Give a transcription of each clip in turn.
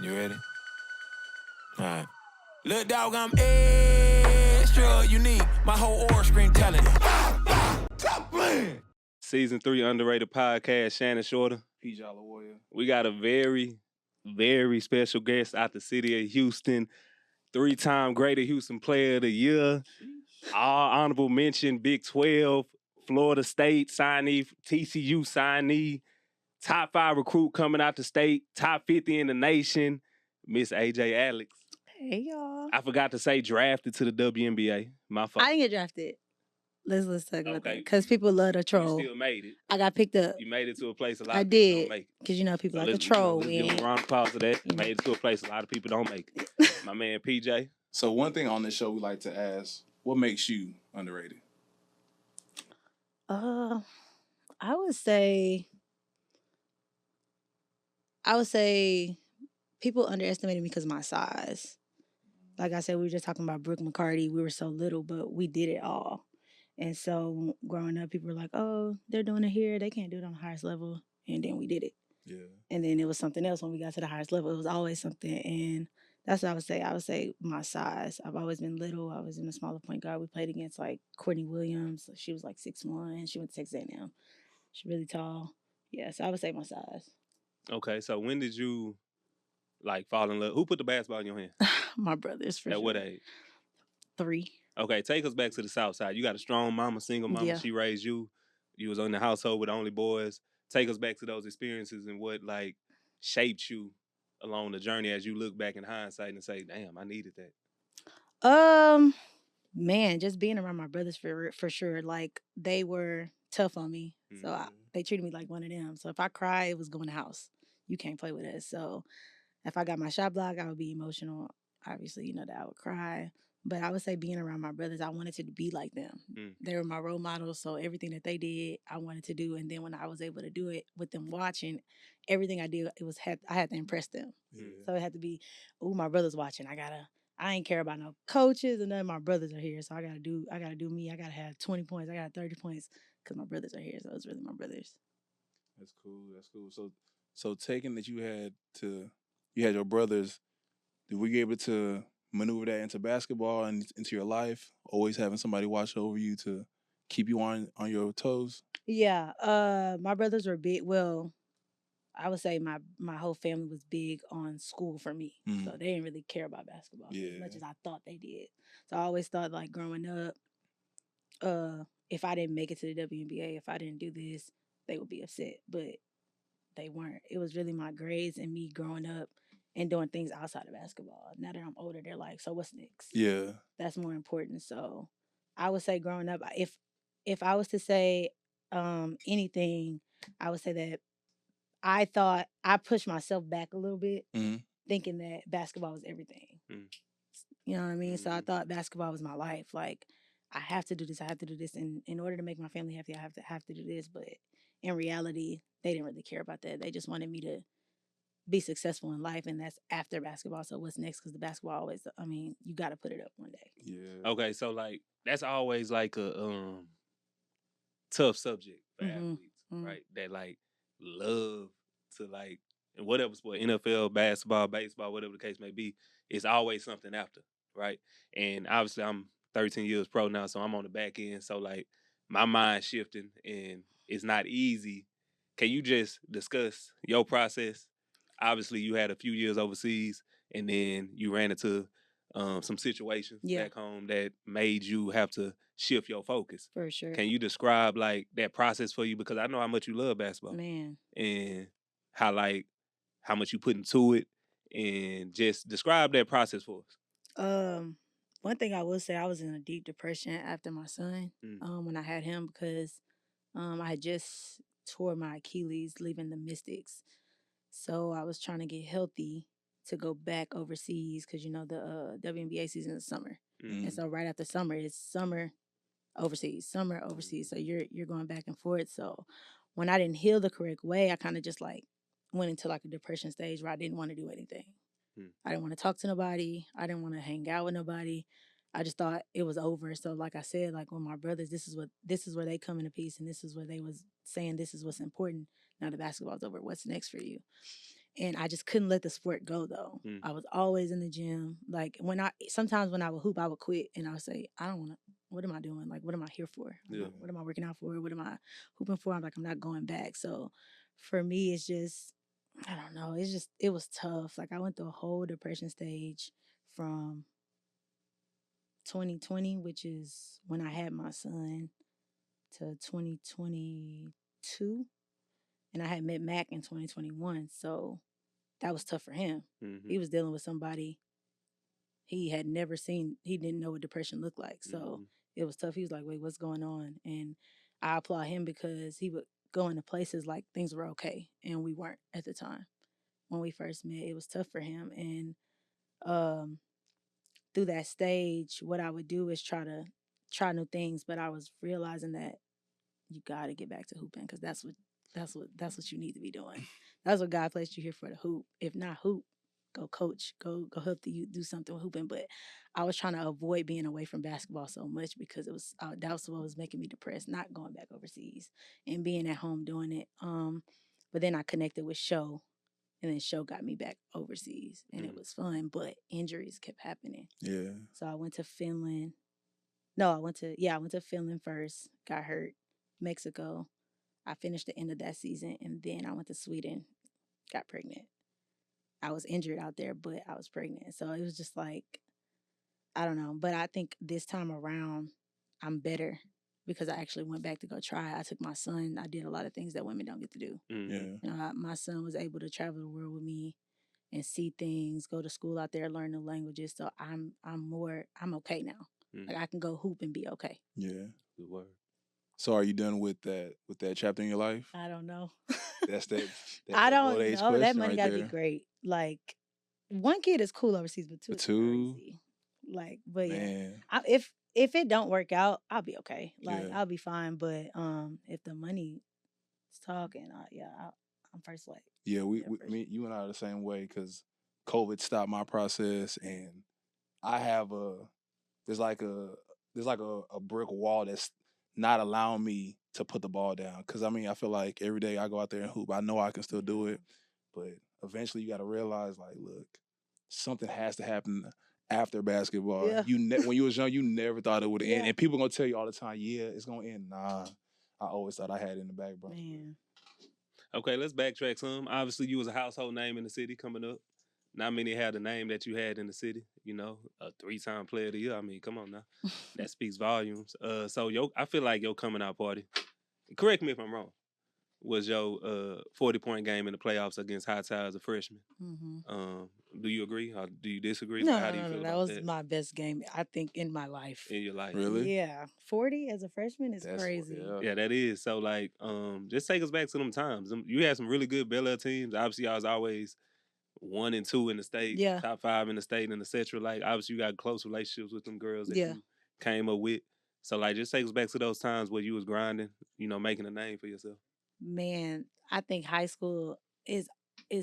You ready? All right. Little dog, I'm extra unique. My whole aura screen telling it. Top man. Season 3 underrated podcast, Shannon Shorter. PJ Warrior. We got a very, very special guest out the city of Houston. 3-time Greater Houston Player of the Year. All honorable mention, Big 12, Florida State signee, TCU signee, top 5 recruit coming out the state, top 50 in the nation, Miss AJ Alix. Hey, y'all. I forgot to say drafted to the WNBA. My fault. I didn't get drafted. Let's talk about Okay. that. Because people love to troll. You still made it. I got picked up. You made it to a place a lot I of people did. don't make it. Because, you know, people So like to troll. Let's give a round of applause to that. You made it to a place a lot of people don't make it. My man, PJ. So one thing on this show we like to ask, what makes you underrated? I would say people underestimated me because of my size. Like I said, we were just talking about Brooke McCarty. We were so little, but we did it all. And so growing up, people were like, oh, they're doing it here. They can't do it on the highest level. And then we did it. Yeah. And then it was something else when we got to the highest level. It was always something. And that's what I would say. I would say my size. I've always been little. I was in a smaller point guard. We played against like Courtney Williams. She was like 6'1". She went to Texas A&M. She's really tall. Yeah, so I would say my size. Okay, so when did you like fall in love? Who put the basketball in your hand? My brothers, for At sure. what age? 3. Okay, take us back to the South Side. You got a strong mama, single mama. Yeah. She raised you. You was in the household with only boys. Take us back to those experiences and what like shaped you along the journey as you look back in hindsight and say, damn, I needed that. Man, just being around my brothers for sure. Like, they were tough on me. Mm-hmm. So they treated me like one of them. So if I cry, it was going to house. You can't play with us. So if I got my shot block, I would be emotional. Obviously, you know that I would cry. But I would say being around my brothers, I wanted to be like them. They were my role models, so everything that they did, I wanted to do. And then when I was able to do it with them watching, everything I did, I had to impress them. Yeah. So it had to be, ooh, my brother's watching. I ain't care about no coaches, and none of my brothers are here. So I gotta do me. I gotta have 20 points. I got 30 points because my brothers are here. So it's really my brothers. That's cool. So taking that you had your brothers, were you able to maneuver that into basketball and into your life? Always having somebody watch over you to keep you on your toes? Yeah. My brothers were big. Well, I would say my whole family was big on school for me. Mm. So they didn't really care about basketball as much as I thought they did. So I always thought, like, growing up, if I didn't make it to the WNBA, if I didn't do this, they would be upset. But they weren't. It was really my grades and me growing up and doing things outside of basketball. Now that I'm older, they're like, so what's next? Yeah. That's more important. So I would say growing up, if I was to say anything, I would say that I thought I pushed myself back a little bit, thinking that basketball was everything. You know what I mean? So I thought basketball was my life. Like, I have to do this. I have to do this. And in order to make my family happy, I have to do this. But in reality, they didn't really care about that. They just wanted me to be successful in life, and that's after basketball. So what's next? Because the basketball always, you got to put it up one day. Yeah. Okay, so like that's always like a tough subject for athletes, right? That like love to like in whatever sport, NFL, basketball, baseball, whatever the case may be, it's always something after, right? And obviously I'm 13 years pro now, so I'm on the back end. So like my mind shifting and it's not easy. Can you just discuss your process? Obviously you had a few years overseas and then you ran into some situations back home that made you have to shift your focus. For sure. Can you describe like that process for you? Because I know how much you love basketball. Man. And how much you put into it, and just describe that process for us. One thing I will say, I was in a deep depression after my son, when I had him, because I had just tore my Achilles leaving the Mystics. So I was trying to get healthy to go back overseas because, you know, the WNBA season is summer. And so right after summer, it's summer overseas. So you're going back and forth. So when I didn't heal the correct way, I kind of just like went into like a depression stage where I didn't want to do anything. I didn't want to talk to nobody. I didn't want to hang out with nobody. I just thought it was over. So like I said, like with my brothers, this is where they come into peace, and this is where they was saying this is what's important. Now the basketball's over. What's next for you? And I just couldn't let the sport go though. I was always in the gym. Like sometimes when I would hoop, I would quit and I would say, I don't want to, what am I doing? Like, what am I here for? What am I working out for? What am I hooping for? I'm like, I'm not going back. So for me, it's just, I don't know. It was tough. Like I went through a whole depression stage from 2020, which is when I had my son, to 2022. And I had met Mac in 2021. So that was tough for him. He was dealing with somebody he had never seen. He didn't know what depression looked like. So it was tough. He was like, wait, what's going on? And I applaud him because he would go into places like things were okay. And we weren't at the time. When we first met, it was tough for him. And through that stage, what I would do is try new things. But I was realizing that you got to get back to hooping because that's what you need to be doing. That's what God placed you here for, to hoop. If not hoop, go coach, go help you do something with hooping. But I was trying to avoid being away from basketball so much because that was what was making me depressed, not going back overseas and being at home doing it. But then I connected with Show, and then Show got me back overseas, and it was fun. But injuries kept happening. Yeah. So I went to Finland. No, I went to Finland first. Got hurt. Mexico. I finished the end of that season, and then I went to Sweden, got pregnant. I was injured out there, but I was pregnant. So it was just like, I don't know. But I think this time around, I'm better because I actually went back to go try. I took my son. I did a lot of things that women don't get to do. Yeah. My son was able to travel the world with me and see things, go to school out there, learn the languages. So I'm okay now. Like I can go hoop and be okay. Yeah. Good word. So are you done with that chapter in your life? I don't know. That's that I don't old age know. That question money right gotta there. be great. Like one kid is cool overseas, but two But is two? crazy. Like, but Man. yeah, if it don't work out, I'll be okay. Like Yeah. I'll be fine. But if the money is talking, I'm first like. Yeah, you and I are the same way because COVID stopped my process, and I have there's like a brick wall that's not allowing me to put the ball down. Because I mean, I feel like every day I go out there and hoop, I know I can still do it, but eventually you got to realize, like, look, something has to happen after basketball. Yeah. When you was young, you never thought it would end, Yeah. and people gonna tell you all the time, yeah, it's gonna end. Nah, I always thought I had it in the bag, bro. Man. Okay, let's backtrack some. Obviously, you was a household name in the city coming up. Not many had the name that you had in the city. You know, a 3-time player of the year. I mean, come on now, that speaks volumes. So I feel like your coming out party. Correct me if I'm wrong. Was your 40-point game in the playoffs against High Tide as a freshman? Mm-hmm. Do you agree or do you disagree? No, Like, how do you feel that about was that my best game I think in my life. in your life? Really? Yeah, 40 as a freshman is crazy. Yeah, that is. So like, just take us back to them times. You had some really good Bel Air teams. Obviously, I was always 1 and 2 in the state, Yeah. top 5 in the state, and etc. Like, obviously, you got close relationships with them girls that Yeah. you came up with. So like, just take us back to those times where you was grinding, making a name for yourself. Man, I think high school is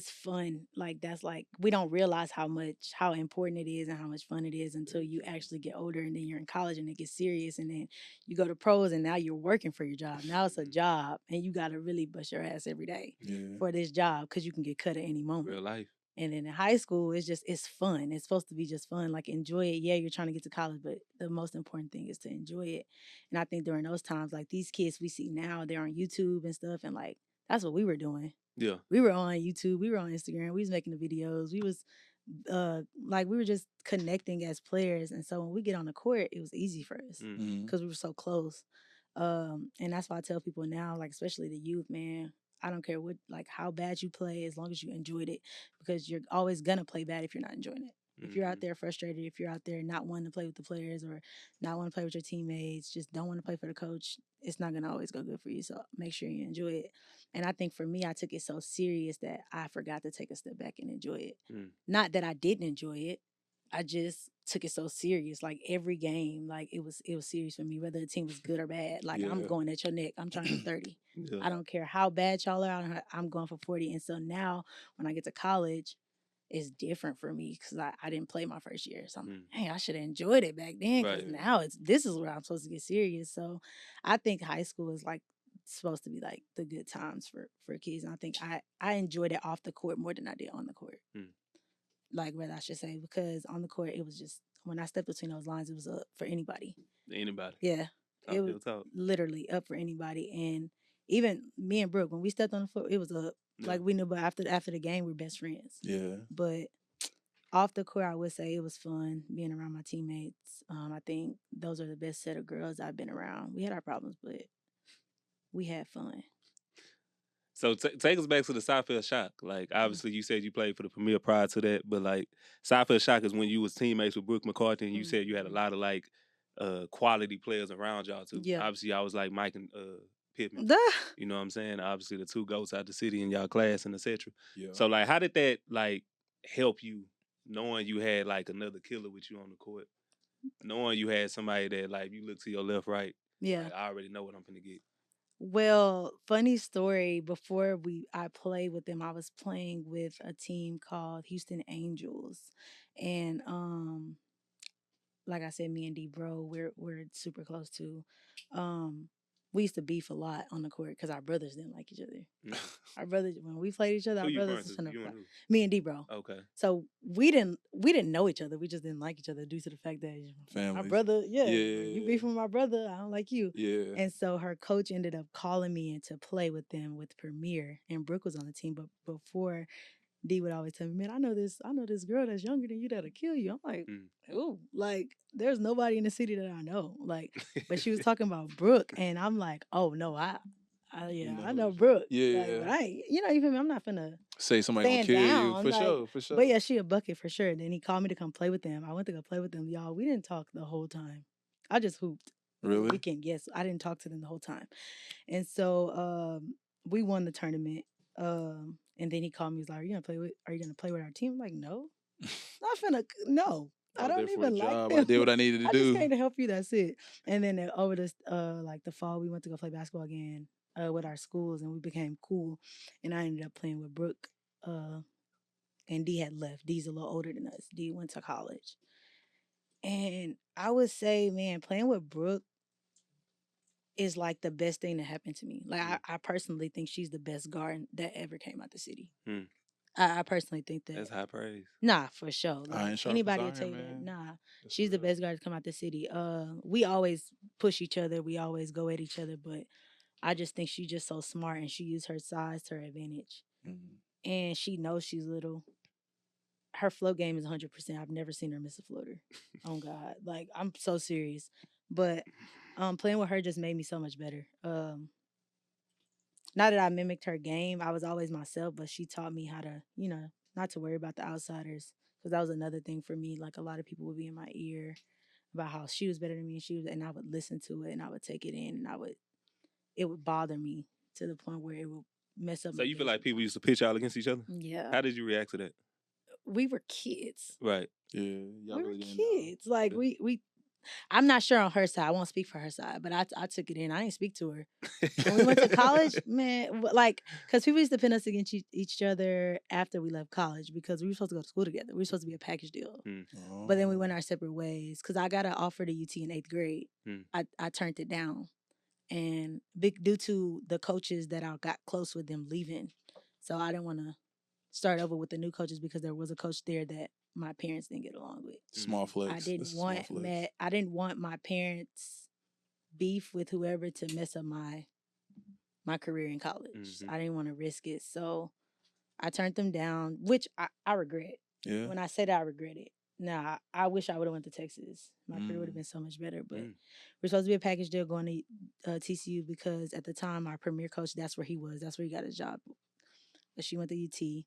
fun. Like that's like we don't realize how important it is and how much fun it is until you actually get older and then you're in college and it gets serious and then you go to pros and now you're working for your job. Now it's a job and you got to really bust your ass every day for this job because you can get cut at any moment. Real life. And then in high school, it's fun. It's supposed to be just fun. Like enjoy it. Yeah, you're trying to get to college, but the most important thing is to enjoy it. And I think during those times, like these kids we see now, they're on YouTube and stuff, and like that's what we were doing. Yeah. We were on YouTube, we were on Instagram, we was making the videos, we was like we were just connecting as players. And so when we get on the court, it was easy for us because we were so close. And that's why I tell people now, like especially the youth, man, I don't care how bad you play as long as you enjoyed it, because you're always gonna play bad if you're not enjoying it. If you're out there frustrated, if you're out there not wanting to play with the players or not wanting to play with your teammates, just don't want to play for the coach, it's not gonna always go good for you. So make sure you enjoy it. And I think for me, I took it so serious that I forgot to take a step back and enjoy it. Not that I didn't enjoy it. I just took it so serious. Like every game, like it was serious for me, whether the team was good or bad. Like I'm going at your neck. I'm trying to 30. Yeah. I don't care how bad y'all are. I'm going for 40. And so now when I get to college, it's different for me because I didn't play my first year. So I'm like, hey, I should have enjoyed it back then because now this is where I'm supposed to get serious. So I think high school is like supposed to be like the good times for kids. And I think I enjoyed it off the court more than I did on the court. Like, rather I should say, because on the court it was just, when I stepped between those lines, it was up for anybody. Yeah. It was literally up for anybody. And even me and Brooke, when we stepped on the floor, it was up. Yeah. Like, we knew, but after the game, we're best friends. Yeah. But off the court, I would say it was fun being around my teammates. I think those are the best set of girls I've been around. We had our problems, but we had fun. So take us back to the Southfield Shock. Like, obviously, you said you played for the Premier prior to that, but like Southfield Shock is when you was teammates with Brooke McCarthy, and you said you had a lot of like quality players around y'all too. Yeah. Obviously, I was like Mike and Pittman. You know what I'm saying? Obviously, the two goats out the city in y'all class and etc. Yeah. So like, how did that like help you, knowing you had like another killer with you on the court, knowing you had somebody that like you look to your left, right? Yeah. Like, I already know what I'm gonna get. Well, funny story, before I played with them, I was playing with a team called Houston Angels. And like I said, me and D Bro, we're super close too. We used to beef a lot on the court because our brothers didn't like each other. Our brothers, when we played each other, our brothers was me and D Bro. Okay. So we didn't know each other. We just didn't like each other due to the fact that my brother, you beefing with my brother, I don't like you. Yeah. And so her coach ended up calling me in to play with them with Premier, and Brooke was on the team. But before, D would always tell me, man, I know this girl that's younger than you that'll kill you. I'm like, ooh, like, there's nobody in the city that I know. Like, but she was talking about Brooke, and I'm like, oh no, I know Brooke. Yeah. Like, but you feel me? I'm not finna say somebody gonna kill you for sure. But yeah, she a bucket for sure. Then he called me to come play with them. I went to go play with them, y'all. We didn't talk the whole time. I just hooped. Really? We can guess. I didn't talk to them the whole time, and so we won the tournament. And then he called me. He's like, "Are you gonna play with our team?" I'm like, "No, not finna. No, I don't even like them. I did what I needed to do. I just came to help you. That's it." And then over this like the fall, we went to go play basketball again with our schools, and we became cool. And I ended up playing with Brooke. And D had left. D's a little older than us. D went to college. And I would say, man, playing with Brooke is like the best thing that happened to me. Like, I personally think she's the best guard that ever came out the city. I personally think that. That's high praise. Nah, for sure. Like, anybody will tell you that. Nah, she's the best guard to come out the city. We always push each other. We always go at each other. But I just think she's just so smart, and she used her size to her advantage. And she knows she's little. Her float game is 100%. I've never seen her miss a floater. Oh God, like, I'm so serious. But playing with her just made me so much better. Not that I mimicked her game. I was always myself, but she taught me how to, not to worry about the outsiders. Because that was another thing for me. Like, a lot of people would be in my ear about how she was better than me, and I would listen to it, and I would take it in, and it would bother me to the point where it would mess up. So you feel like people used to pitch y'all against each other? Yeah. How did you react to that? We were kids. Right. Yeah. We were kids. Like, we I'm not sure on her side. I won't speak for her side, but I took it in. I didn't speak to her. When we went to college, man, like, because people used to pin us against each other after we left college because we were supposed to go to school together. We were supposed to be a package deal. But then we went our separate ways because I got an offer to UT in 8th grade. I turned it down. And due to the coaches that I got close with them leaving. So I didn't want to start over with the new coaches because there was a coach there that my parents didn't get along with. Small flex. I didn't want my parents' beef with whoever to mess up my career in college. I didn't want to risk it. So I turned them down, which I regret. Yeah. When I say that, I regret it. Now, I wish I would have went to Texas. My career would have been so much better. But we're supposed to be a package deal going to TCU because at the time, our premier coach, that's where he was. That's where he got his job. But she went to UT.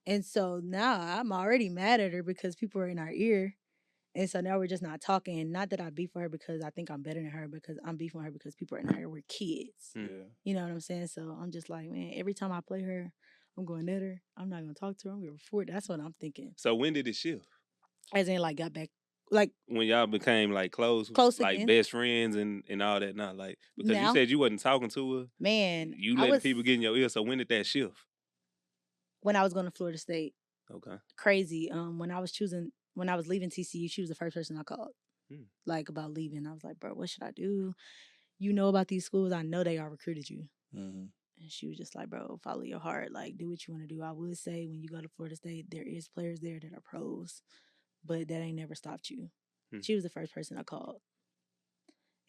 And so now I'm already mad at her because people are in our ear. And so now we're just not talking. Not that I beef with her because I think I'm better than her, because I'm beefing with her because people are in our ear. We're kids. Yeah. You know what I'm saying? So I'm just like, man, every time I play her, I'm going at her. I'm not going to talk to her. I'm going to report. That's what I'm thinking. So when did it shift? As in, like, got back. Like, when y'all became like close like again. Best friends and all that. Not like, because now, you said you wasn't talking to her. Man. You letting people get in your ear. So when did that shift? When I was going to Florida State. Okay. Crazy. When I was leaving TCU, she was the first person I called. Like, about leaving. I was like, bro, what should I do? you know about these schools. I know they all recruited you. Mm-hmm. And she was just like, bro, follow your heart. Like, do what you want to do. I would say when you go to Florida State, there is players there that are pros, but that ain't never stopped you. She was the first person I called.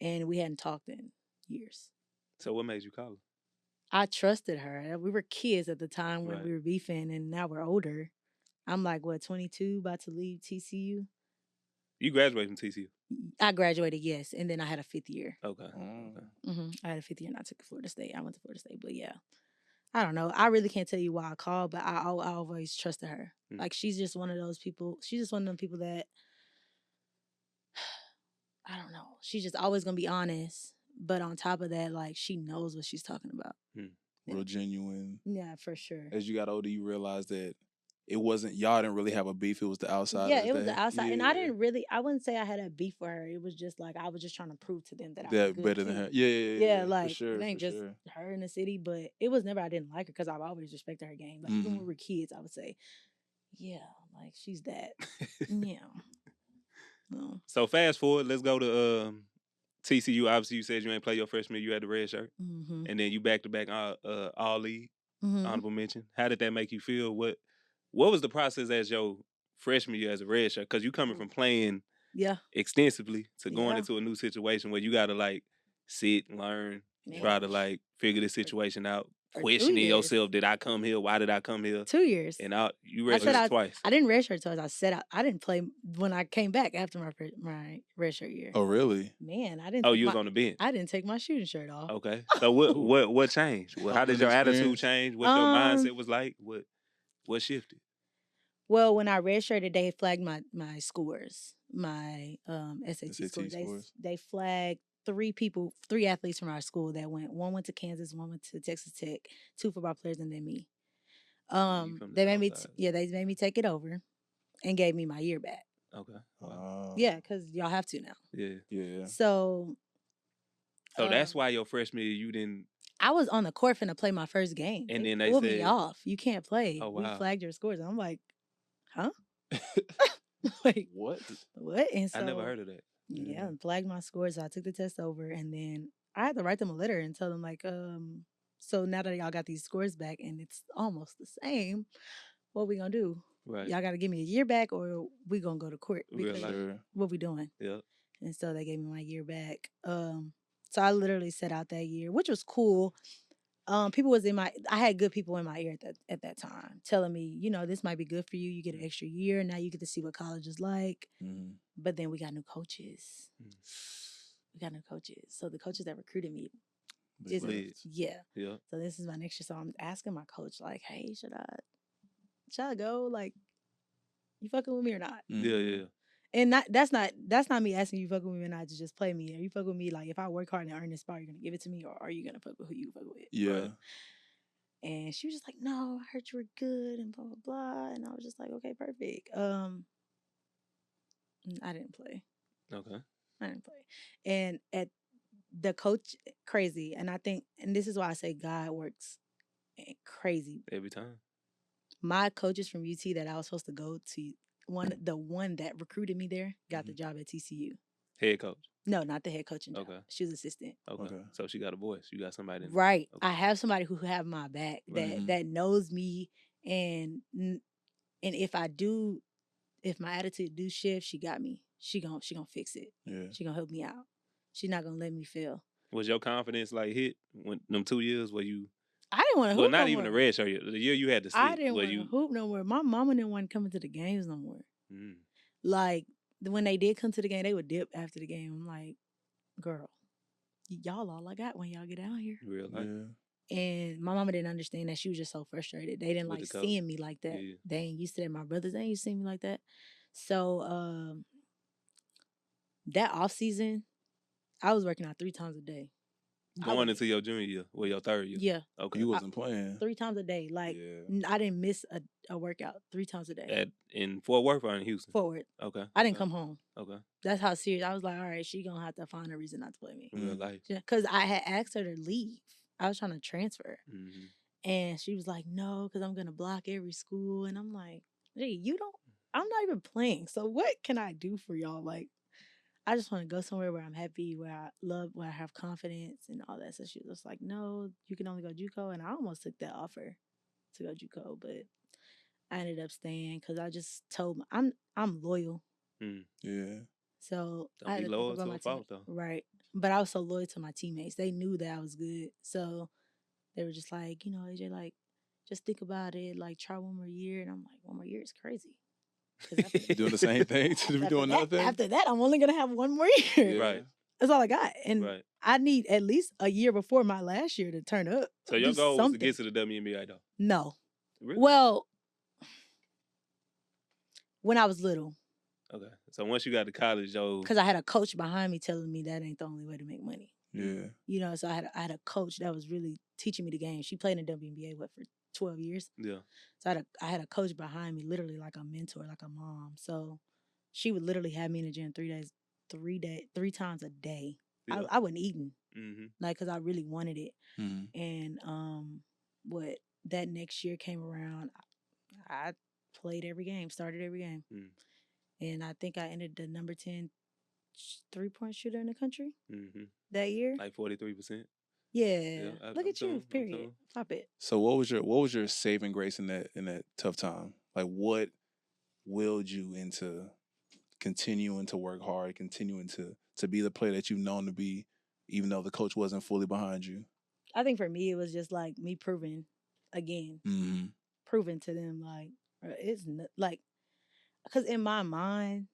And we hadn't talked in years. So what made you call her? I trusted her. We were kids at the time when we were beefing, and now we're older. I'm like, what, 22, about to leave TCU? You graduated from TCU? I graduated, yes, and then I had a 5th year. Okay. I had a 5th year, and I took Florida State. I went to Florida State, but yeah. I don't know. I really can't tell you why I called, but I always trusted her. Like, she's just one of those people. She's just one of them people that, I don't know. She's just always going to be honest. But on top of that, like, she knows what she's talking about. Real genuine. Yeah, for sure. As you got older, you realized that it wasn't, y'all didn't really have a beef. It was the outside. Yeah, it was the outside. Yeah. And I wouldn't say I had a beef with her. It was just like, I was just trying to prove to them that I was good better too. than her. Yeah, like, for sure, it ain't just her in the city, but it was never I didn't like her because I've always respected her game. Like, even when we were kids, I would say, yeah, like, she's that. Yeah. No. So fast forward, let's go to TCU. Obviously, you said you ain't play your freshman year. You had the red shirt. And then you back-to-back all league, honorable mention. How did that make you feel? What was the process as your freshman year as a red shirt? Because you coming from playing extensively to going into a new situation where you got to, like, sit, learn, try to, like, figure this situation out. Questioning yourself, did I come here? Why did I come here? 2 years. And you redshirted twice. I didn't redshirt twice. I didn't play when I came back after my redshirt year. Oh, really? Man, I didn't. Oh, you was on the bench. I didn't take my shooting shirt off. Okay. So what changed? How did your attitude change? What your mindset was like? What shifted? Well, when I redshirted, they flagged my scores, my SAT scores. They flagged 3 athletes from our school that went. One went to Kansas, one went to Texas Tech, 2 football players, and then me. They made me they made me take it over and gave me my year back. Okay. Wow. Yeah, because y'all have to now. Yeah. So that's why your freshman year you didn't. I was on the court finna play my first game. And then they pulled said, me off. You can't play. Oh, wow. We flagged your scores. And I'm like, huh? Like, what? And so I never heard of that. Yeah, and flagged my scores. So I took the test over, and then I had to write them a letter and tell them, like, so now that y'all got these scores back and it's almost the same, what we gonna do? Right. Y'all gotta give me a year back, or we gonna go to court. Because what we doing? Yeah. And so they gave me my year back. So I literally set out that year, which was cool. People was I had good people in my ear at that time telling me, this might be good for you. You get an extra year. Now you get to see what college is like. But then we got new coaches. So the coaches that recruited me, yeah. So this is my next year. So I'm asking my coach, like, hey, should I go? Like, you fucking with me or not? Yeah. And that's not me asking you fucking with me or not to just play me. Are you fucking with me? Like, if I work hard and earn this spot, you're gonna give it to me, or are you gonna fuck with who you fuck with? Yeah. Right? And she was just like, no, I heard you were good and blah blah blah. And I was just like, okay, perfect. I didn't play. Okay. I didn't play. And at the coach, crazy. And I think, and this is why I say God works crazy every time. My coaches from UT that I was supposed to go to, the one that recruited me there got the job at TCU. Head coach? No, not the head coaching job. Okay. She was assistant. Okay. So she got a voice. You got somebody. Right. Okay. I have somebody who have my back that knows me, and if my attitude do shift, she got me. She gonna fix it. Yeah. She gonna help me out. She's not gonna let me fail. Was your confidence like hit when them 2 years where you? I didn't want to hoop. Well, not even the red shirt. The year you had to sit. I didn't want to hoop no more. My mama didn't want to come into the games no more. Like, when they did come to the game, they would dip after the game. I'm like, girl, y'all all I got when y'all get out here. Real life. Yeah. And my mama didn't understand that. She was just so frustrated. They didn't like seeing me like that. Yeah. They ain't used to that. My brothers ain't used to seeing me like that. So that off season, I was working out 3 times a day. Going into your junior year, or your 3rd year? Yeah. Okay. You wasn't playing. 3 times a day. Like, I didn't miss a workout 3 times a day. In Fort Worth or in Houston? Fort Worth. Okay. I didn't come home. Okay. That's how serious. I was like, all right, she gonna have to find a reason not to play me. Real life. Yeah, because I had asked her to leave. I was trying to transfer. And she was like, no, because I'm gonna block every school. And I'm like, hey, I'm not even playing. So what can I do for y'all? Like, I just want to go somewhere where I'm happy, where I love, where I have confidence and all that. So she was like, no, you can only go JUCO. And I almost took that offer to go JUCO, but I ended up staying because I just told I'm loyal. Yeah. So Don't I had be to think loyal about to my a fault, team. though. Right. But I was so loyal to my teammates. They knew that I was good. So they were just like, AJ, like, just think about it. Like, try one more year. And I'm like, one more year is crazy. Doing the same thing to be doing nothing. After that, I'm only going to have one more year. Yeah. Right. That's all I got. And Right. I need at least a year before my last year to turn up. So your goal was to get to the WNBA, though? No. Really? Well, when I was little. Okay. So once you got to college, though. Because I had a coach behind me telling me that ain't the only way to make money. Yeah. So I had a coach that was really teaching me the game. She played in the WNBA, for 12 years? Yeah. So I had a coach behind me, literally like a mentor, like a mom. So she would literally have me in the gym 3 times a day. Yeah. I wasn't eating, because I really wanted it. And that next year came around, I played every game, started every game. And I think I ended the number 10 3-point shooter in the country that year. Like 43%. Yeah. Look at you. Period. Stop it. So what was your saving grace in that tough time? Like, what willed you into continuing to work hard, continuing to be the player that you've known to be, even though the coach wasn't fully behind you? I think for me, it was just like me proving again, proving to them like it's like, because in my mind,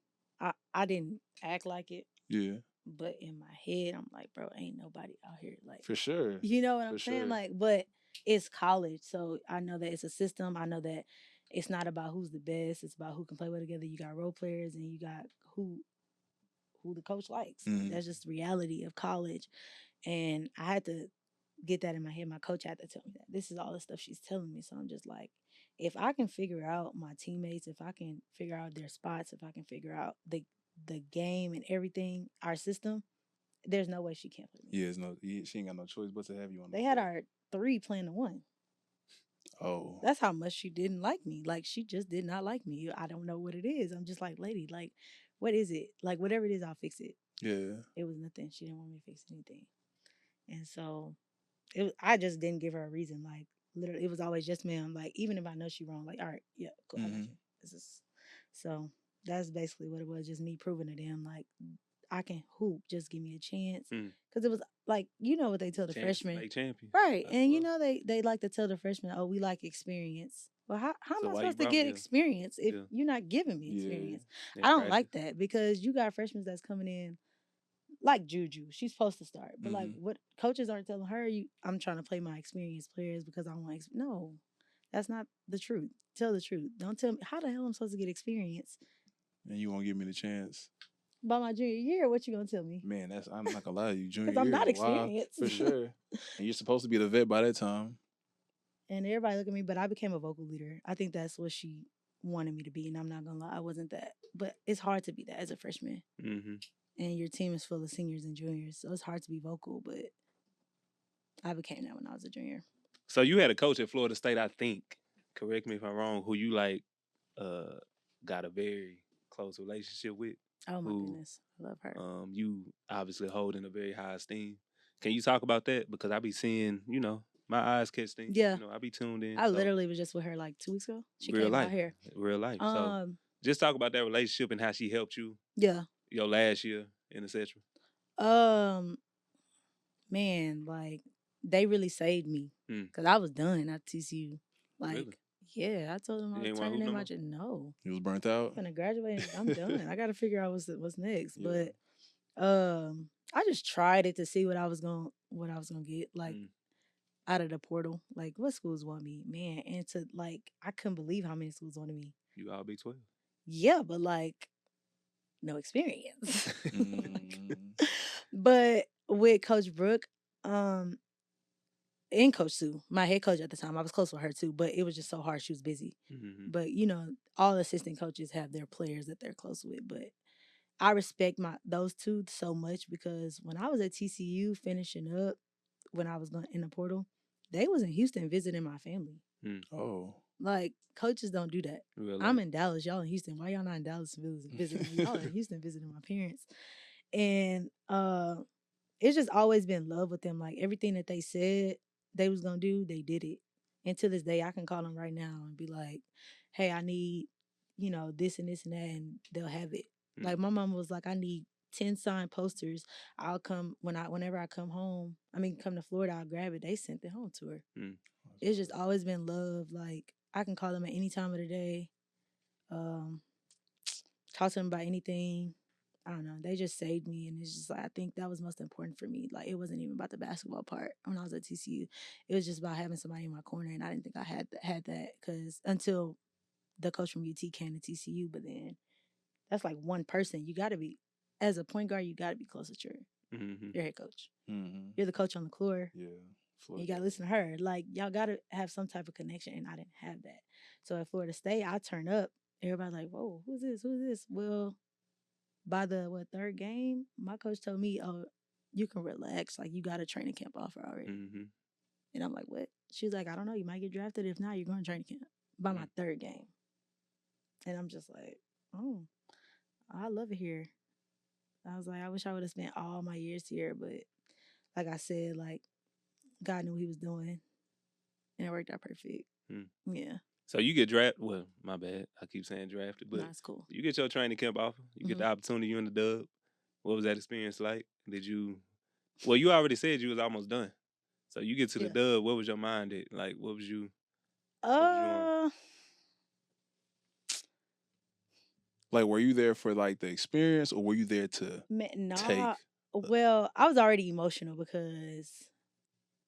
I didn't act like it. Yeah. But in my head, I'm like, bro, ain't nobody out here like. For sure. You know what I'm saying? Like, but it's college, so I know that it's a system. I know that it's not about who's the best. It's about who can play well together. You got role players, and you got who the coach likes. That's just the reality of college. And I had to get that in my head. My coach had to tell me that. This is all the stuff she's telling me. So I'm just like, if I can figure out my teammates, if I can figure out their spots, if I can figure out the game and everything, our system, there's no way she can't play me. Yeah, she ain't got no choice but to have you on. They had our 3 playing the 1. Oh. That's how much she didn't like me. Like, she just did not like me. I don't know what it is. I'm just like, lady, like, what is it? Like, whatever it is, I'll fix it. Yeah. It was nothing. She didn't want me to fix anything. And so I just didn't give her a reason. Like, literally, it was always just ma'am. Like, even if I know she's wrong, like, all right, yeah, cool, I got you. So that's basically what it was, just me proving to them, like, I can hoop, just give me a chance. Because it was like, what they tell the freshmen. Make champion. Right. And they like to tell the freshmen, oh, we like experience. Well, how am I supposed to get experience if you're not giving me experience? I don't like that, because you got freshmen that's coming in like Juju. She's supposed to start. But like, what coaches aren't telling her, I'm trying to play my experienced players because I want no, that's not the truth. Tell the truth. Don't tell me how the hell I'm supposed to get experience. And you won't give me the chance. By my junior year, what you gonna tell me? Man, I'm not gonna lie to you. Junior year, because I'm not experienced. For sure. And you're supposed to be the vet by that time. And everybody look at me, but I became a vocal leader. I think that's what she wanted me to be, and I'm not gonna lie, I wasn't that. But it's hard to be that as a freshman. And your team is full of seniors and juniors, so it's hard to be vocal. But I became that when I was a junior. So you had a coach at Florida State, I think. Correct me if I'm wrong. Who you got a very close relationship with. Oh my goodness, I love her. You obviously hold in a very high esteem. Can you talk about that? Because I be seeing, my eyes catch things. Yeah, I be tuned in. I literally was just with her like 2 weeks ago. She real came life. out here. Real life. So just talk about that relationship and how she helped you. Yeah. Your last year and etc. Man, like they really saved me because I was done at TCU. Like. Really? Yeah, I told him I was turning in my job. No. You was burnt out? I'm gonna graduate. I'm done. I gotta figure out what's next. Yeah. But I just tried it to see what I was gonna get, like out of the portal. Like, what schools want me? Man, and to like I couldn't believe how many schools wanted me. You all Big 12. Yeah, but like no experience. But with Coach Brooke, and Coach Sue, my head coach at the time, I was close with her too, but it was just so hard. She was busy. But, all assistant coaches have their players that they're close with. But I respect those two so much because when I was at TCU finishing up, when I was going in the portal, they was in Houston visiting my family. Oh. Like, coaches don't do that. Really? I'm in Dallas. Y'all in Houston. Why y'all not in Dallas visiting me? Y'all in Houston visiting my parents. And it's just always been love with them. Like everything that they said they was gonna do, they did it. And to this day, I can call them right now and be like, "Hey, I need, this and this and that," and they'll have it. Like my mom was like, "I need 10 signed posters. I'll come whenever I come home. Come to Florida, I'll grab it." They sent it home to her. It's just always been love. Like I can call them at any time of the day. Talk to them about anything. I don't know. They just saved me, and it's just like I think that was most important for me. Like it wasn't even about the basketball part when I was at TCU. It was just about having somebody in my corner, and I didn't think I had that because until the coach from UT came to TCU, but then that's like one person. You got to be as a point guard. You got to be close to your head coach. You're the coach on the floor. Yeah. You got to listen to her. Like y'all got to have some type of connection, and I didn't have that. So at Florida State, I turn up. Everybody's like, "Whoa, who's this? Who's this?" Well, by the third game, my coach told me, "Oh, you can relax. Like you got a training camp offer already." And I'm like, "What?" She's like, "I don't know. You might get drafted. If not, you're going to training camp by my third game." And I'm just like, "Oh, I love it here." I was like, "I wish I would have spent all my years here," but like I said, like God knew what He was doing, and it worked out perfect. Yeah. So you get drafted. Well, my bad. I keep saying drafted, but That's cool. You get your training camp offer. You get the opportunity. You in the dub. What was that experience like? Did you? Well, you already said you was almost done. So you get to the dub. What was your mind at? Like, what was you? Like, were you there for like the experience, or were you there to take? Well, I was already emotional because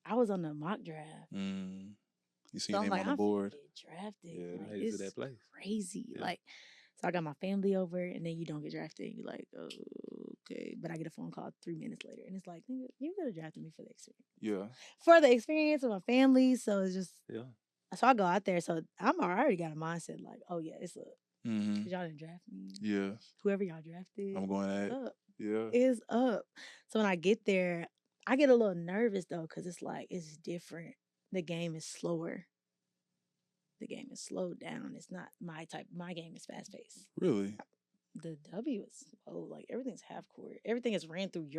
I was on the mock draft. You see your name on the board. Get drafted. Yeah, like, it's that place. Crazy. Yeah. Like, so I got my family over, and then you don't get drafted. You're like, oh, okay. But I get a phone call 3 minutes later, and it's like, you could have drafted me for the experience. Yeah. For the experience with my family. So it's just, So I go out there. So I already got a mindset like, oh yeah, it's up. Because y'all didn't draft me. Yeah. Whoever y'all drafted, I'm going at up. Yeah. It's up. So when I get there, I get a little nervous though, because it's like, it's different. The game is slower. The game is slowed down. It's not my type. My game is fast paced. Really? The W is slow. Like everything's half court. Everything is ran through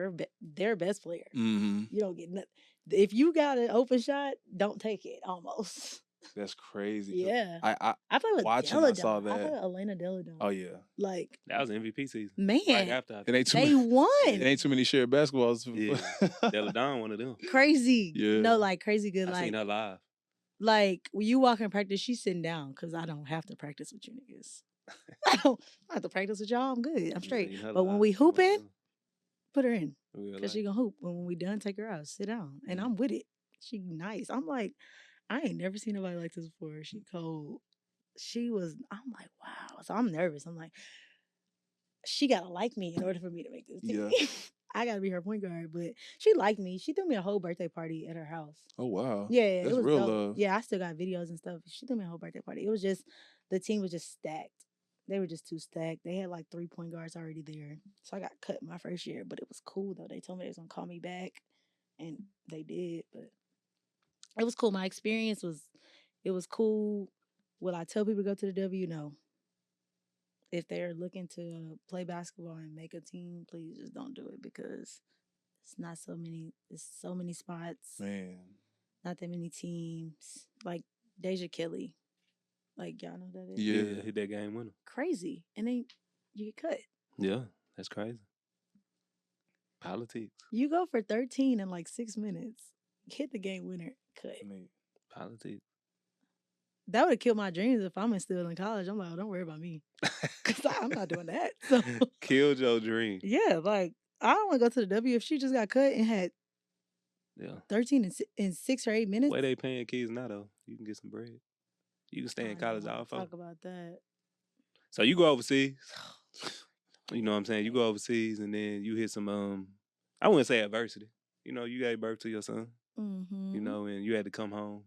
their best player. You don't get nothing. If you got an open shot, don't take it. Almost. That's crazy. Yeah. I played with watching. Deladon. I saw that. I played with Elena Deladon. Oh yeah. Like that was MVP season. Man, right after they won. It ain't too many shared basketballs. Yeah. Deladon, one of them. Crazy. Yeah. No, like crazy good. I seen her live. Like when you walk in practice, she's sitting down because I don't have to practice with you niggas. I don't have to practice with y'all. I'm good. I'm straight. But when we hooping, put her in because she gonna hoop. When we done, take her out, sit down, and I'm with it. She nice. I'm like, I ain't never seen nobody like this before. She cold. I'm like, wow. So I'm nervous. I'm like, she gotta like me in order for me to make this team. Yeah. I gotta be her point guard, but she liked me. She threw me a whole birthday party at her house. Oh wow! Yeah, that's it was real dope. love. Yeah, I still got videos and stuff. She threw me a whole birthday party. It was just the team was just stacked. They were just too stacked. They had like 3 point guards already there, so I got cut my first year. But it was cool though. They told me they was gonna call me back, and they did. But it was cool. My experience was cool. Will I tell people to go to the W? No. If they're looking to play basketball and make a team, please just don't do it because it's so many spots. Man. Not that many teams. Like Deja Kelly. Like y'all know who that is? Yeah, hit that game winner. Crazy. And then you get cut. Yeah, that's crazy. Politics. You go for 13 in like 6 minutes. Hit the game winner, cut. Politics. That would have killed my dreams if I'm still in college. I'm like, oh, don't worry about me. Because I'm not doing that. So killed your dream. Yeah, like, I don't want to go to the W if she just got cut and had 13 in 6 or 8 minutes. The way they paying kids now, though, you can get some bread. You can stay in college all for. Talk about that. So you go overseas. You know what I'm saying? You go overseas and then you hit some, I wouldn't say adversity. You know, you gave birth to your son. Mm-hmm. You know, and you had to come home.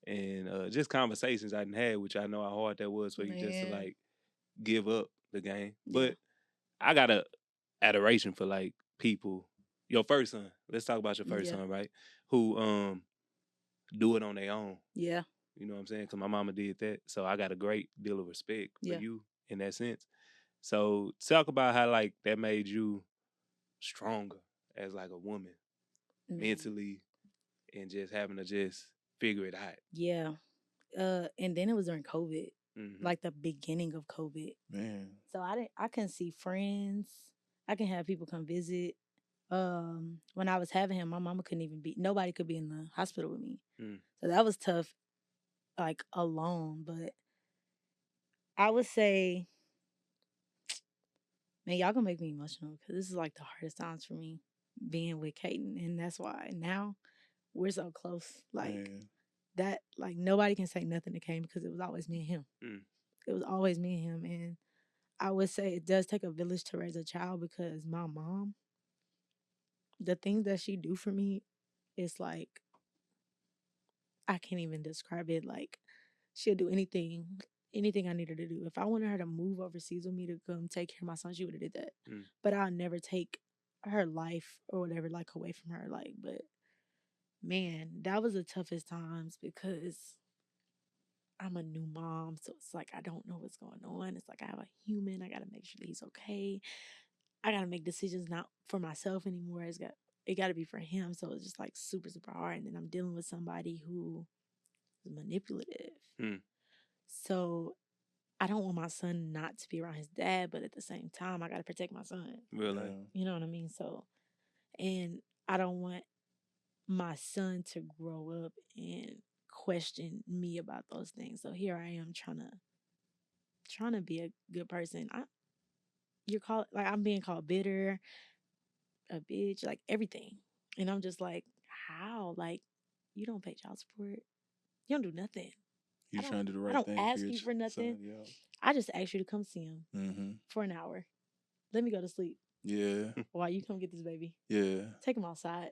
And just conversations I didn't have, which I know how hard that was for you just to, like, give up the game. Yeah. But I got a adoration for, like, people. Your first son. Let's talk about your first son, right? Who do it on their own. Yeah. You know what I'm saying? Because my mama did that. So I got a great deal of respect for you in that sense. So talk about how, like, that made you stronger as like a woman mentally and just having to just figure it out. Yeah. And then it was during COVID, like the beginning of COVID. Man. So I couldn't see friends. I can have people come visit. When I was having him, my mama couldn't even nobody could be in the hospital with me. So that was tough, like alone. But I would say, man, y'all gonna make me emotional because this is like the hardest times for me being with Kaden. And that's why now we're so close. Like that, like nobody can say nothing to Kaden because it was always me and him. It was always me and him. And I would say it does take a village to raise a child because my mom, the things that she do for me, it's like, I can't even describe it. Like, she'll do anything I need her to do. If I wanted her to move overseas with me to come take care of my son, she would have did that. But I'll never take her life or whatever, like, away from her. Like, but man, that was the toughest times because I'm a new mom. So it's like, I don't know what's going on. It's like, I have a human. I got to make sure that he's okay. I got to make decisions not for myself anymore. It got to be for him. So it's just like super, super hard. And then I'm dealing with somebody who is manipulative. So I don't want my son not to be around his dad, but at the same time, I got to protect my son. Really? You know what I mean? So, and I don't want my son to grow up and question me about those things. So here I am trying to be a good person. I'm being called bitter, a bitch, like everything. And I'm just like, how? Like, you don't pay child support. You don't do nothing. You're trying to do the right thing. I don't ask you for nothing. I just ask you to come see him for an hour. Let me go to sleep. Yeah. While you come get this baby. Yeah. Take him outside.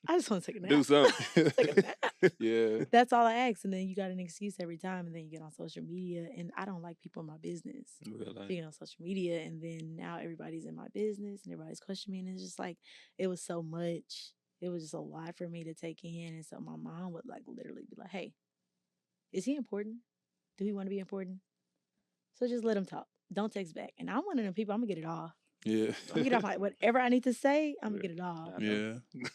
I just want to take a nap. Do something. Take a nap. Yeah. That's all I ask. And then you got an excuse every time. And then you get on social media. And I don't like people in my business. Really? You get on social media. And then now everybody's in my business. And everybody's questioning me. And it's just like, it was so much. It was just a lot for me to take in. And so my mom would like literally be like, hey, is he important? Do he want to be important? So just let him talk. Don't text back. And I'm one of them people, I'm going to get it off. Yeah. I'm going to get off whatever I need to say, I'm going to get it off. Yeah.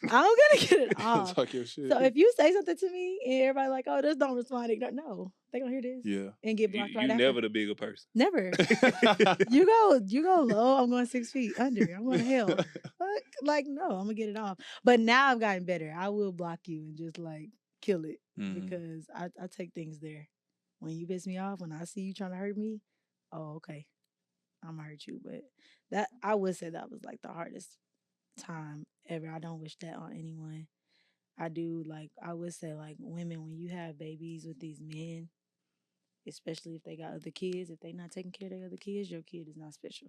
I'm going to get it off. Talk your shit. So if you say something to me and everybody like, oh, just don't respond. No, they going to hear this. Yeah. And get blocked right after. You never the bigger person. Never. You go low, I'm going 6 feet under. I'm going to hell. Like, no, I'm going to get it off. But now I've gotten better. I will block you and just like kill it because I take things there. When you piss me off, when I see you trying to hurt me, oh, okay, I'm gonna hurt you. But that, I would say that was like the hardest time ever. I don't wish that on anyone. I would say like women, when you have babies with these men, especially if they got other kids, if they not taking care of their other kids, your kid is not special.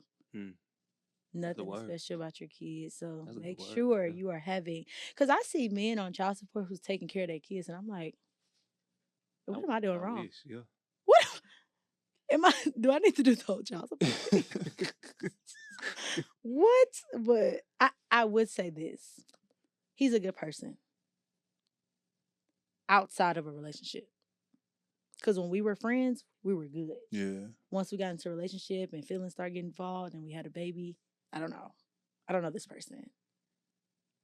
Nothing special about your kids. So make sure you are having, because I see men on child support who's taking care of their kids, and I'm like, what am I doing wrong? Wish, yeah. What do I need to do the whole child support? What? But I would say this. He's a good person. Outside of a relationship. Because when we were friends, we were good. Yeah. Once we got into a relationship and feelings started getting involved and we had a baby, I don't know. I don't know this person.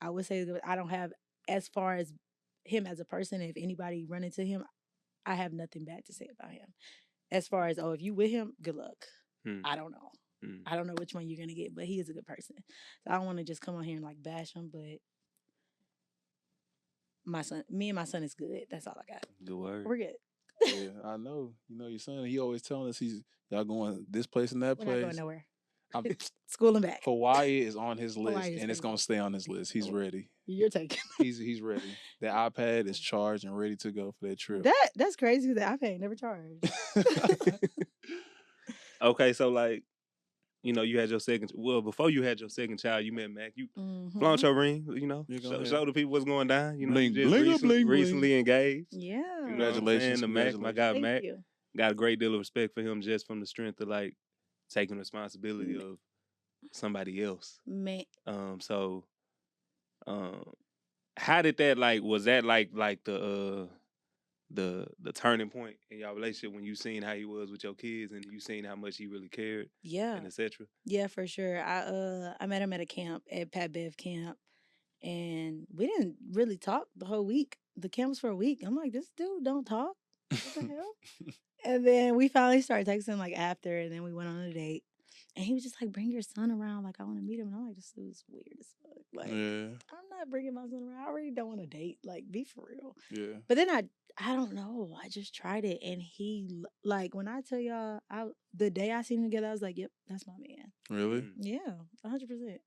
I would say that I don't have, as far as him as a person, if anybody run into him, I have nothing bad to say about him. As far as, if you with him, good luck. I don't know. I don't know which one you're going to get, but he is a good person. So I don't want to just come on here and like bash him, but me and my son is good. That's all I got. Good word. We're good. Yeah, I know. You know your son, he always telling us y'all going this place and that We're place. not going nowhere. School and back. Hawaii is on his list, and it's going to stay on his list. He's ready. You're taking. He's ready. The iPad is charged and ready to go for that trip. That's crazy. The iPad ain't never charged. Okay, so like, you had your before you had your second child, you met Mac. You flaunt your ring, show the people what's going down. Bling, you just bling, recently bling. engaged. Yeah. Congratulations. To Mac, my guy Mac. You. Got a great deal of respect for him just from the strength of like taking responsibility of somebody else. Man. How did that was that like the the turning point in your relationship when you seen how he was with your kids and you seen how much he really cared Yeah. and etc. Yeah, for sure. I met him at a camp, at Pat Bev camp, and we didn't really talk the whole week. The camp was for a week. I'm like, this dude don't talk. What the hell? And then we finally started texting like after, and then we went on a date. And he was just like, bring your son around. Like, I want to meet him. And I'm like, this dude's weird as fuck. Like, I'm not bringing my son around. I already don't want to date. Like, be for real. Yeah. But then I don't know. I just tried it. And he, like, when I tell y'all, the day I seen him together, I was like, yep, that's my man. Really? Yeah, 100%.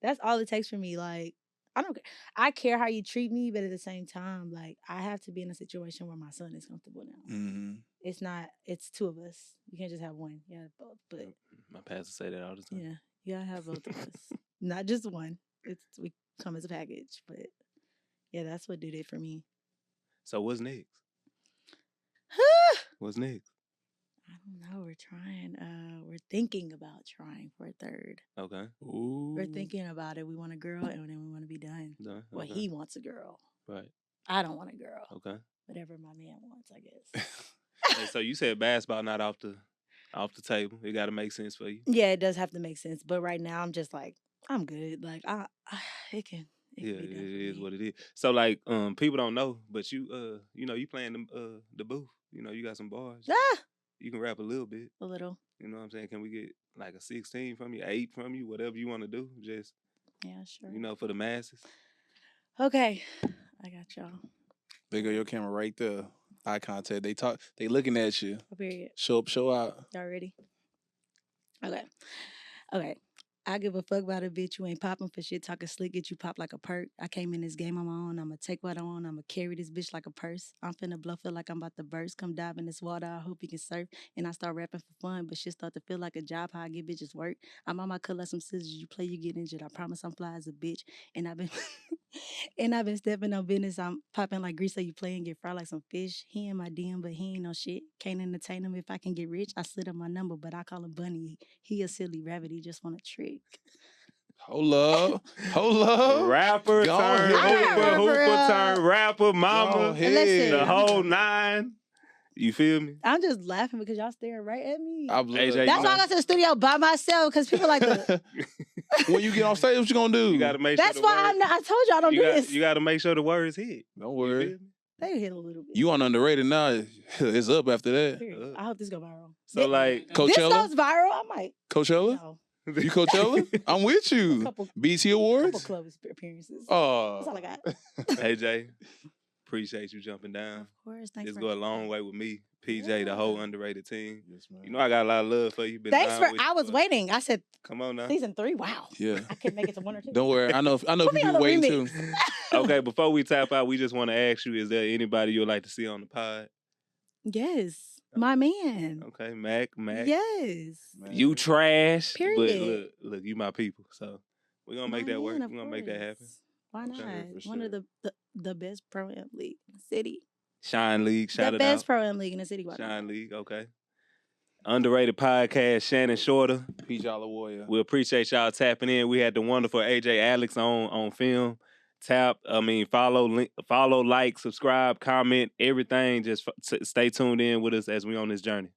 That's all it takes for me. Like, I don't care. I care how you treat me, but at the same time, like, I have to be in a situation where my son is comfortable now. Mm-hmm. It's two of us. You can't just have one. You have both. But My pastor say that all the time. yeah, you gotta have both of us. Not just one. We come as a package. But yeah, that's what did it for me. So what's next? What's next? I don't know. We're trying. We're thinking about trying for a third. Okay. Ooh. We're thinking about it. We want a girl, and then we want to be done. Done. Well, Okay. he wants a girl. Right. I don't want a girl. Okay. Whatever my man wants, I guess. Hey, so you said basketball not off the table. It got to make sense for you. Yeah, it does have to make sense. But right now, I'm just like, I'm good. Like, it can. Yeah, be done it for is me. what it is. So like, people don't know, but you, you playing the booth. You know, you got some bars. You can rap a little bit. A little. You know what I'm saying? Can we get like a 16 from you, 8 from you, whatever you want to do? Just Yeah, sure. for the masses. Okay, I got y'all. There go your camera right there. Eye contact. They looking at you. Period. Show up, show out. Y'all ready? Okay. I give a fuck about a bitch who ain't popping for shit, talking slick, get you pop like a perk. I came in this game on my own. I'ma take what I want. I'ma carry this bitch like a purse. I'm finna blow, feel like I'm about to burst. Come dive in this water. I hope you can surf. And I start rapping for fun, but shit start to feel like a job. How I get bitches work. I'm on my cut like some scissors. You play, you get injured. I promise I'm fly as a bitch. And I've been stepping on business. I'm popping like grease, so you play and get fried like some fish. He in my DM, but he ain't no shit. Can't entertain him if I can get rich. I slid up my number, but I call him Bunny. He a silly rabbit. He just want a trick. Hold up. Rapper Go turn ahead. hooper turn rapper, mama, Listen. the whole 9. You feel me? I'm just laughing because y'all staring right at me. AJ, That's why I got to the studio by myself, because people like to. When you get on stage, what you gonna do? You got to make sure. That's why I'm not. I told you I don't do this. You got to make sure the words hit. Don't worry. They hit a little bit. You on underrated now. It's up after that. Period. I hope this go viral. So like This Coachella? goes viral. I might. Coachella? No. You Coachella? I'm with you. Couple BT Awards? club appearances. Oh. That's all I got. AJ, appreciate you jumping down. Of course. Thanks It's for go a long way with me, PJ, the whole underrated team. Yes, man. You know I got a lot of love for you. Been Thanks down for. with I you, was but waiting. I said Come on now. season 3. Wow. Yeah. I couldn't make it to 1 or 2. Don't worry. I know Put me people on the waiting too. remix. Okay, before we tap out, we just want to ask you: is there anybody you'd like to see on the pod? Yes, my man. Okay, Mac. Yes. Man. You trash. Period. But look, you my people. So we're gonna make My that work. man, We're of gonna make that happen. course. Why Okay, not? for One of sure. the best pro am league in the city. Shine League, shout The it best out. pro am league in the city. Why not? Shine League, okay. Underrated podcast, Shannon Shorter. P. Jolly Warrior. We appreciate y'all tapping in. We had the wonderful AJ Alix on film. Follow, like, subscribe, comment, everything. Just stay tuned in with us as we on this journey.